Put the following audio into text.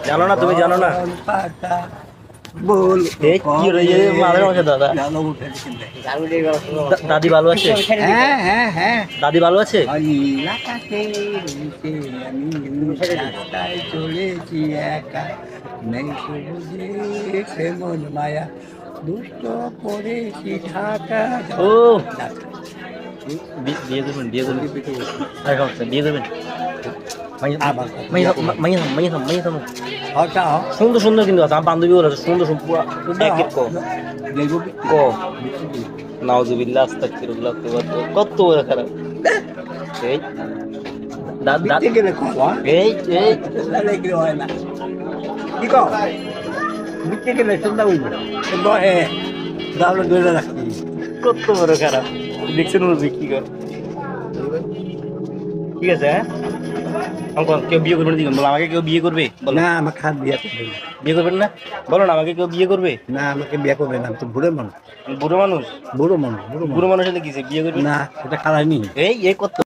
জানো না, তুমি জানো না? বল কি রয়েছে মাঝে মাঝে দাদা? দাদি ভালো আছে? হ্যাঁ হ্যাঁ হ্যাঁ দাদি ভালো আছে? আকাশে উড়ছে আমি রাস্তায় চলেছি একা নেই সবুজে কেমন মায়া দুষ্ট করেছি ঢাকা ও বিয়ে করবেন, বিয়ে করবেন, বিয়ে করবেন। সুন্দর সুন্দর কিন্তু আছে, আমার বান্ধবী আছে সুন্দর সুন্দর পুরো নাউজুবিল্লাহ আস্তাগফিরুল্লাহ কত বড় খারাপ। এই এই এই হয় না কি কও বিকে গেলে সন্ধ্যা হইব দাঁড়ো রাখি কত বড় খারাপ দেখছেন ওর বিক্রি কর। ঠিক আছে, হ্যাঁ কেউ বিয়ে করবে না? বলো আমাকে কেউ বিয়ে করবে? বলো না আমাকে খাট বিয়ে করবে না। বিয়ে করবেন না? বলো না আমাকে কেউ বিয়ে করবে? না আমাকে বিয়ে করবে না, আমি তো বুড়ো মানুষ। বুড়ো মানুষ? বুড়ো মানুষ বুড়ো মানুষ হলে কিসে বিয়ে করবে না, এটা খারাপ নি। এই কত